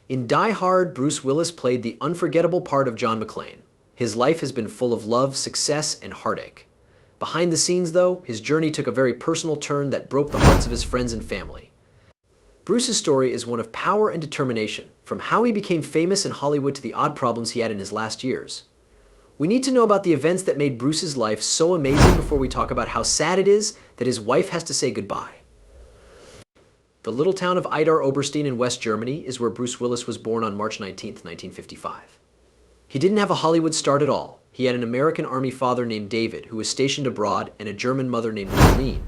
In Die Hard, Bruce Willis played the unforgettable part of John McClane. His life has been full of love, success, and heartache. Behind the scenes, though, his journey took a very personal turn that broke the hearts of his friends and family. Bruce's story is one of power and determination, from how he became famous in Hollywood to the odd problems he had in his last years. We need to know about the events that made Bruce's life so amazing before we talk about how sad it is that his wife has to say goodbye. The little town of Idar Oberstein in West Germany is where Bruce Willis was born on March 19, 1955. He didn't have a Hollywood start at all. He had an American Army father named David, who was stationed abroad, and a German mother named Marlene.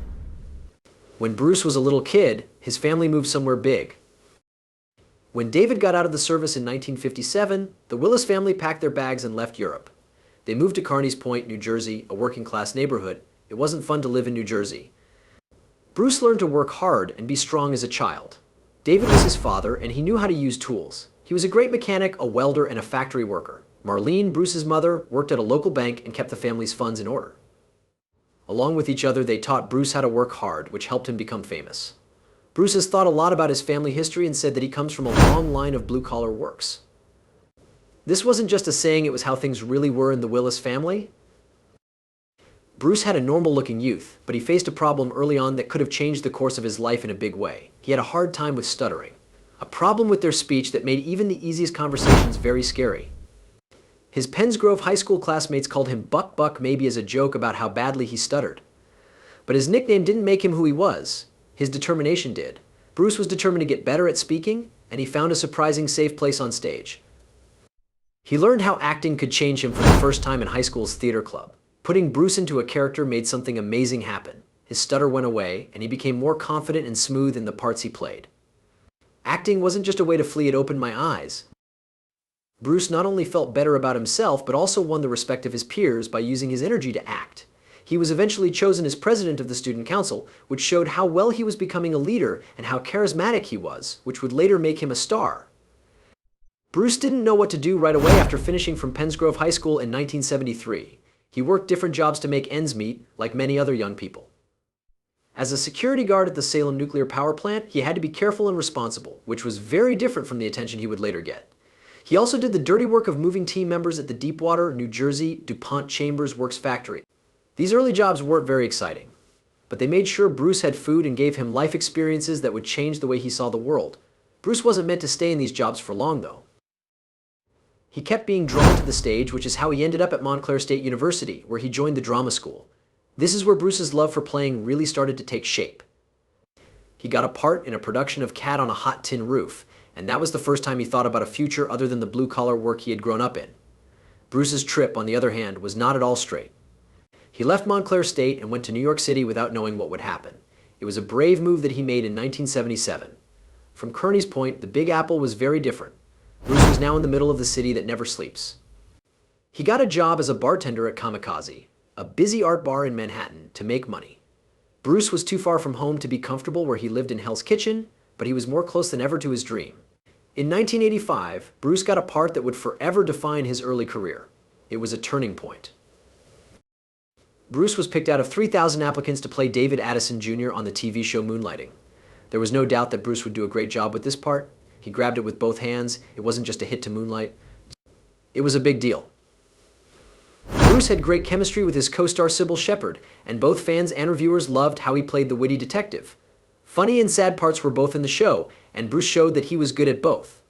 When Bruce was a little kid, his family moved somewhere big. When David got out of the service in 1957, the Willis family packed their bags and left Europe. They moved to Carneys Point, New Jersey, a working-class neighborhood. It wasn't fun to live in New Jersey. Bruce learned to work hard and be strong as a child. David was his father, and he knew how to use tools. He was a great mechanic, a welder, and a factory worker. Marlene, Bruce's mother, worked at a local bank and kept the family's funds in order. Along with each other, they taught Bruce how to work hard, which helped him become famous. Bruce has thought a lot about his family history and said that he comes from a long line of blue-collar works. This wasn't just a saying, it was how things really were in the Willis family. Bruce had a normal-looking youth, but he faced a problem early on that could have changed the course of his life in a big way. He had a hard time with stuttering, a problem with their speech that made even the easiest conversations very scary. His Penns Grove High School classmates called him Buck Buck, maybe as a joke about how badly he stuttered. But his nickname didn't make him who he was. His determination did. Bruce was determined to get better at speaking, and he found a surprising safe place on stage. He learned how acting could change him for the first time in high school's theater club. Putting Bruce into a character made something amazing happen. His stutter went away, and he became more confident and smooth in the parts he played. Acting wasn't just a way to flee, it opened my eyes. Bruce not only felt better about himself, but also won the respect of his peers by using his energy to act. He was eventually chosen as president of the student council, which showed how well he was becoming a leader and how charismatic he was, which would later make him a star. Bruce didn't know what to do right away after finishing from Penns Grove High School in 1973. He worked different jobs to make ends meet, like many other young people. As a security guard at the Salem nuclear power plant, he had to be careful and responsible, which was very different from the attention he would later get. He also did the dirty work of moving team members at the Deepwater, New Jersey, DuPont Chambers Works factory. These early jobs weren't very exciting, but they made sure Bruce had food and gave him life experiences that would change the way he saw the world. Bruce wasn't meant to stay in these jobs for long, though. He kept being drawn to the stage, which is how he ended up at Montclair State University, where he joined the drama school. This is where Bruce's love for playing really started to take shape. He got a part in a production of Cat on a Hot Tin Roof, and that was the first time he thought about a future other than the blue-collar work he had grown up in. Bruce's trip, on the other hand, was not at all straight. He left Montclair State and went to New York City without knowing what would happen. It was a brave move that he made in 1977. From Kearney's Point, the Big Apple was very different. Bruce was now in the middle of the city that never sleeps. He got a job as a bartender at Kamikaze, a busy art bar in Manhattan, to make money. Bruce was too far from home to be comfortable where he lived in Hell's Kitchen, but he was more close than ever to his dream. In 1985, Bruce got a part that would forever define his early career. It was a turning point. Bruce was picked out of 3,000 applicants to play David Addison Jr. on the TV show Moonlighting. There was no doubt that Bruce would do a great job with this part. He grabbed it with both hands. It wasn't just a hit to moonlight. It was a big deal. Bruce had great chemistry with his co-star Sybil Shepherd, and both fans and reviewers loved how he played the witty detective. Funny and sad parts were both in the show, and Bruce showed that he was good at both.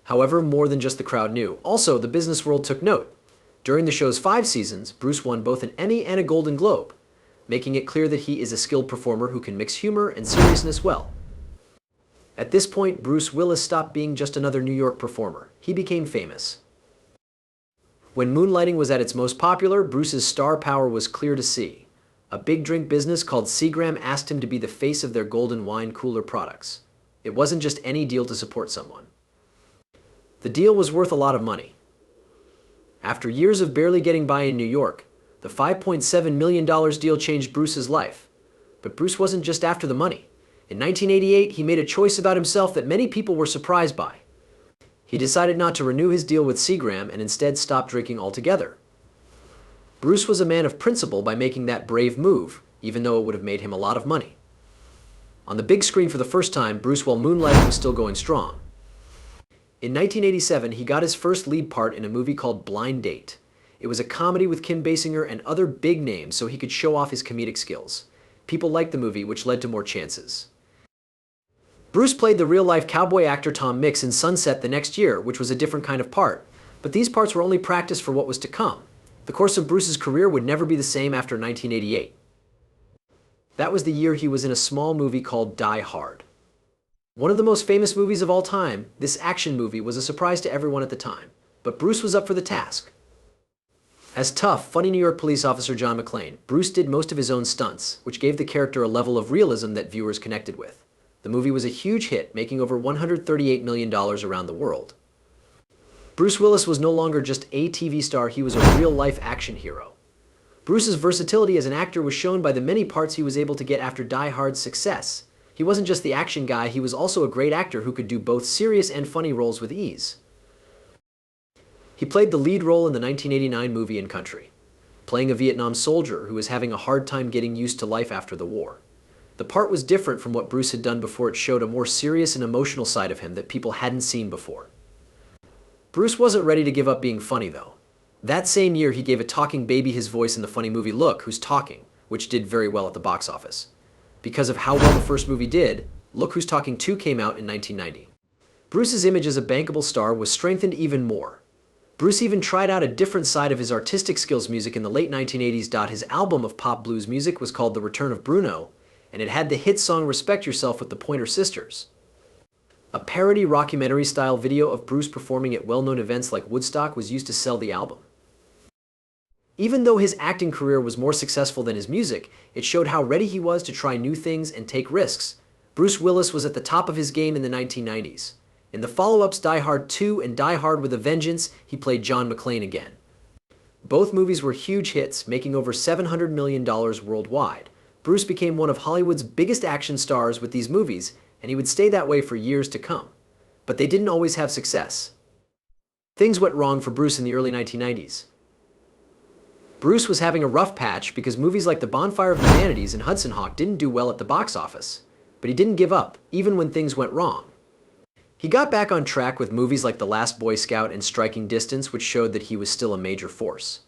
However, more than just the crowd knew. Also, the business world took note. During the show's 5 seasons, Bruce won both an Emmy and a Golden Globe, making it clear that he is a skilled performer who can mix humor and seriousness well. At this point, Bruce Willis stopped being just another New York performer. He became famous. When Moonlighting was at its most popular, Bruce's star power was clear to see. A big drink business called Seagram asked him to be the face of their Golden Wine Cooler products. It wasn't just any deal to support someone. The deal was worth a lot of money. After years of barely getting by in New York, the $5.7 million deal changed Bruce's life. But Bruce wasn't just after the money. In 1988, he made a choice about himself that many people were surprised by. He decided not to renew his deal with Seagram and instead stopped drinking altogether. Bruce was a man of principle by making that brave move, even though it would have made him a lot of money. On the big screen for the first time, Bruce, while Moonlighting was still going strong. In 1987, he got his first lead part in a movie called Blind Date. It was a comedy with Kim Basinger and other big names so he could show off his comedic skills. People liked the movie, which led to more chances. Bruce played the real-life cowboy actor Tom Mix in Sunset the next year, which was a different kind of part. But these parts were only practice for what was to come. The course of Bruce's career would never be the same after 1988. That was the year he was in a small movie called Die Hard. One of the most famous movies of all time, this action movie was a surprise to everyone at the time. But Bruce was up for the task. As tough, funny New York police officer John McClane, Bruce did most of his own stunts, which gave the character a level of realism that viewers connected with. The movie was a huge hit, making over $138 million around the world. Bruce Willis was no longer just a TV star, he was a real-life action hero. Bruce's versatility as an actor was shown by the many parts he was able to get after Die Hard's success. He wasn't just the action guy, he was also a great actor who could do both serious and funny roles with ease. He played the lead role in the 1989 movie In Country, playing a Vietnam soldier who was having a hard time getting used to life after the war. The part was different from what Bruce had done before. It showed a more serious and emotional side of him that people hadn't seen before. Bruce wasn't ready to give up being funny, though. That same year, he gave a talking baby his voice in the funny movie Look Who's Talking, which did very well at the box office. Because of how well the first movie did, Look Who's Talking 2 came out in 1990. Bruce's image as a bankable star was strengthened even more. Bruce even tried out a different side of his artistic skills music in the late 1980s. His album of pop blues music was called The Return of Bruno, and it had the hit song Respect Yourself with the Pointer Sisters. A parody rockumentary-style video of Bruce performing at well-known events like Woodstock was used to sell the album. Even though his acting career was more successful than his music, it showed how ready he was to try new things and take risks. Bruce Willis was at the top of his game in the 1990s. In the follow-ups Die Hard 2 and Die Hard with a Vengeance, he played John McClane again. Both movies were huge hits, making over $700 million worldwide. Bruce became one of Hollywood's biggest action stars with these movies, and he would stay that way for years to come. But they didn't always have success. Things went wrong for Bruce in the early 1990s. Bruce was having a rough patch because movies like The Bonfire of the Vanities and Hudson Hawk didn't do well at the box office. But he didn't give up, even when things went wrong. He got back on track with movies like The Last Boy Scout and Striking Distance, which showed that he was still a major force.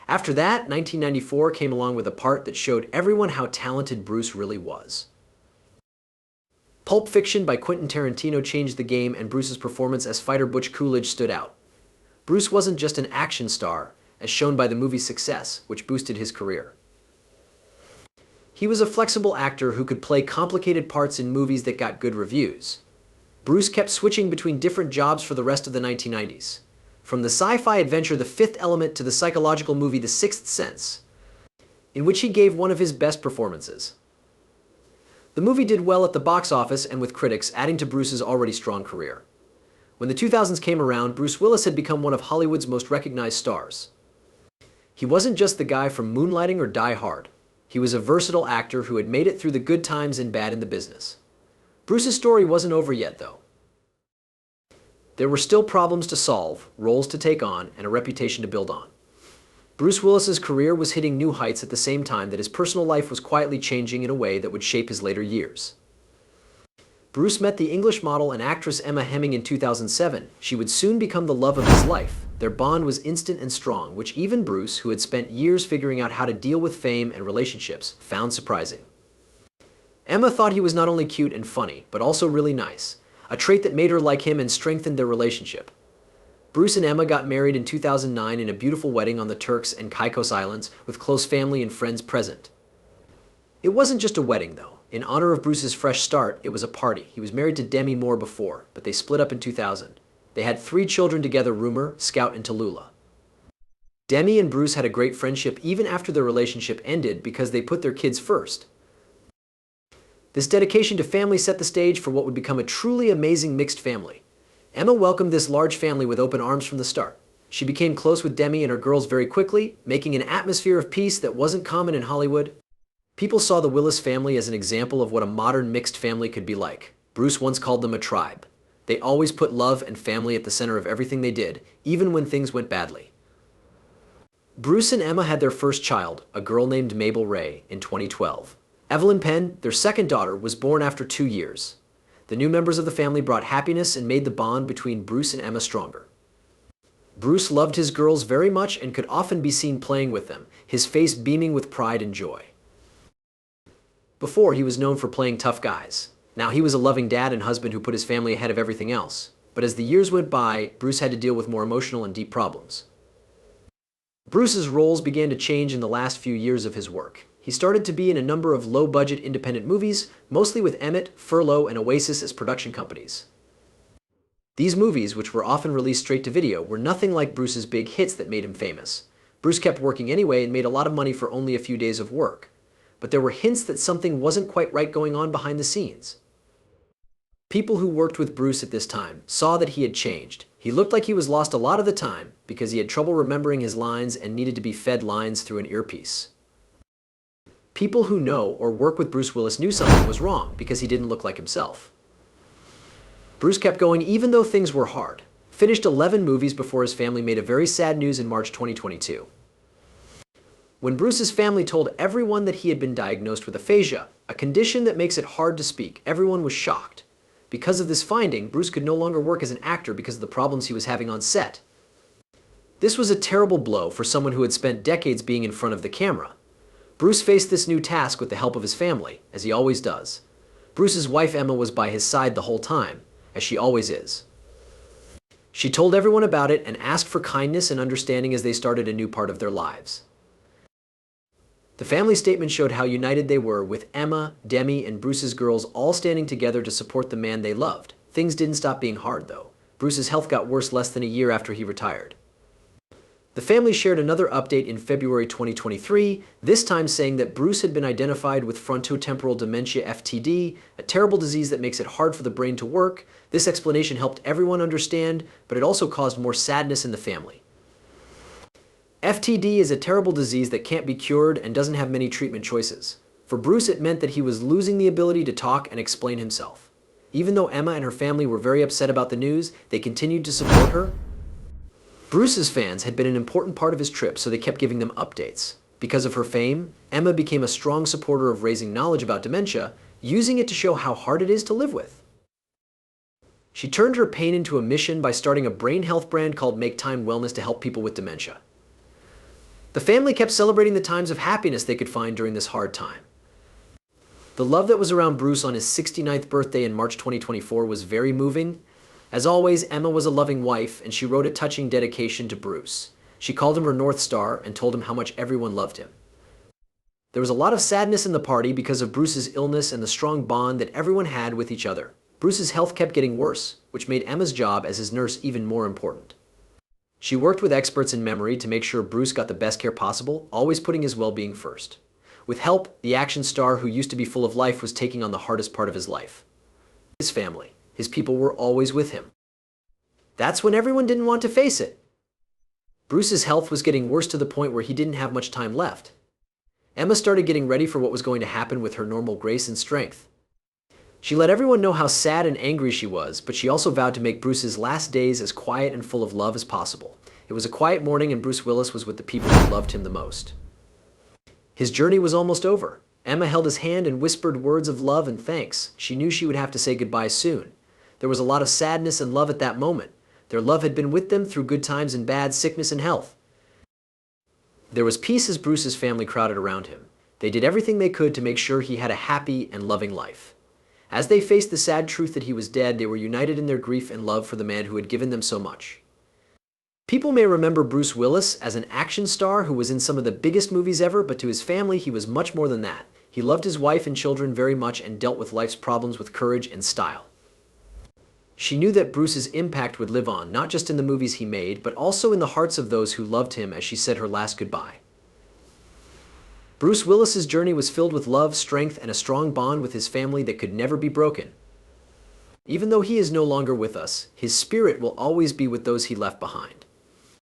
After that, 1994 came along with a part that showed everyone how talented Bruce really was. Pulp Fiction by Quentin Tarantino changed the game, and Bruce's performance as fighter Butch Coolidge stood out. Bruce wasn't just an action star, as shown by the movie's success, which boosted his career. He was a flexible actor who could play complicated parts in movies that got good reviews. Bruce kept switching between different jobs for the rest of the 1990s. From the sci-fi adventure The Fifth Element to the psychological movie The Sixth Sense, in which he gave one of his best performances. The movie did well at the box office and with critics, adding to Bruce's already strong career. When the 2000s came around, Bruce Willis had become one of Hollywood's most recognized stars. He wasn't just the guy from Moonlighting or Die Hard. He was a versatile actor who had made it through the good times and bad in the business. Bruce's story wasn't over yet, though. There were still problems to solve, roles to take on, and a reputation to build on. Bruce Willis's career was hitting new heights at the same time that his personal life was quietly changing in a way that would shape his later years. Bruce met the English model and actress Emma Heming in 2007. She would soon become the love of his life. Their bond was instant and strong, which even Bruce, who had spent years figuring out how to deal with fame and relationships, found surprising. Emma thought he was not only cute and funny, but also really nice, a trait that made her like him and strengthened their relationship. Bruce and Emma got married in 2009 in a beautiful wedding on the Turks and Caicos Islands with close family and friends present. It wasn't just a wedding, though. In honor of Bruce's fresh start, it was a party. He was married to Demi Moore before, but they split up in 2000. They had 3 children together, Rumer, Scout, and Tallulah. Demi and Bruce had a great friendship even after their relationship ended because they put their kids first. This dedication to family set the stage for what would become a truly amazing mixed family. Emma welcomed this large family with open arms from the start. She became close with Demi and her girls very quickly, making an atmosphere of peace that wasn't common in Hollywood. People saw the Willis family as an example of what a modern mixed family could be like. Bruce once called them a tribe. They always put love and family at the center of everything they did, even when things went badly. Bruce and Emma had their first child, a girl named Mabel Ray, in 2012. Evelyn Penn, their second daughter, was born after 2 years. The new members of the family brought happiness and made the bond between Bruce and Emma stronger. Bruce loved his girls very much and could often be seen playing with them, his face beaming with pride and joy. Before, he was known for playing tough guys. Now he was a loving dad and husband who put his family ahead of everything else. But as the years went by, Bruce had to deal with more emotional and deep problems. Bruce's roles began to change in the last few years of his work. He started to be in a number of low-budget independent movies, mostly with Emmett, Furlow, and Oasis as production companies. These movies, which were often released straight to video, were nothing like Bruce's big hits that made him famous. Bruce kept working anyway and made a lot of money for only a few days of work. But there were hints that something wasn't quite right going on behind the scenes. People who worked with Bruce at this time saw that he had changed. He looked like he was lost a lot of the time because he had trouble remembering his lines and needed to be fed lines through an earpiece. People who know or work with Bruce Willis knew something was wrong because he didn't look like himself. Bruce kept going even though things were hard. Finished 11 movies before his family made a very sad news in March 2022. When Bruce's family told everyone that he had been diagnosed with aphasia, a condition that makes it hard to speak, everyone was shocked. Because of this finding, Bruce could no longer work as an actor because of the problems he was having on set. This was a terrible blow for someone who had spent decades being in front of the camera. Bruce faced this new task with the help of his family, as he always does. Bruce's wife Emma was by his side the whole time, as she always is. She told everyone about it and asked for kindness and understanding as they started a new part of their lives. The family statement showed how united they were, with Emma, Demi, and Bruce's girls all standing together to support the man they loved. Things didn't stop being hard, though. Bruce's health got worse less than a year after he retired. The family shared another update in February 2023, this time saying that Bruce had been identified with frontotemporal dementia (FTD), a terrible disease that makes it hard for the brain to work. This explanation helped everyone understand, but it also caused more sadness in the family. FTD is a terrible disease that can't be cured and doesn't have many treatment choices. For Bruce, it meant that he was losing the ability to talk and explain himself. Even though Emma and her family were very upset about the news, they continued to support her. Bruce's fans had been an important part of his trip, so they kept giving them updates. Because of her fame, Emma became a strong supporter of raising knowledge about dementia, using it to show how hard it is to live with. She turned her pain into a mission by starting a brain health brand called Make Time Wellness to help people with dementia. The family kept celebrating the times of happiness they could find during this hard time. The love that was around Bruce on his 69th birthday in March 2024 was very moving. As always, Emma was a loving wife, and she wrote a touching dedication to Bruce. She called him her North Star and told him how much everyone loved him. There was a lot of sadness in the party because of Bruce's illness and the strong bond that everyone had with each other. Bruce's health kept getting worse, which made Emma's job as his nurse even more important. She worked with experts in memory to make sure Bruce got the best care possible, always putting his well-being first. With help, the action star who used to be full of life was taking on the hardest part of his life. His family. His people were always with him. That's when everyone didn't want to face it. Bruce's health was getting worse to the point where he didn't have much time left. Emma started getting ready for what was going to happen with her normal grace and strength. She let everyone know how sad and angry she was, but she also vowed to make Bruce's last days as quiet and full of love as possible. It was a quiet morning, and Bruce Willis was with the people who loved him the most. His journey was almost over. Emma held his hand and whispered words of love and thanks. She knew she would have to say goodbye soon. There was a lot of sadness and love at that moment. Their love had been with them through good times and bad, sickness and health. There was peace as Bruce's family crowded around him. They did everything they could to make sure he had a happy and loving life. As they faced the sad truth that he was dead, they were united in their grief and love for the man who had given them so much. People may remember Bruce Willis as an action star who was in some of the biggest movies ever, but to his family, he was much more than that. He loved his wife and children very much and dealt with life's problems with courage and style. She knew that Bruce's impact would live on, not just in the movies he made, but also in the hearts of those who loved him as she said her last goodbye. Bruce Willis's journey was filled with love, strength, and a strong bond with his family that could never be broken. Even though he is no longer with us, his spirit will always be with those he left behind.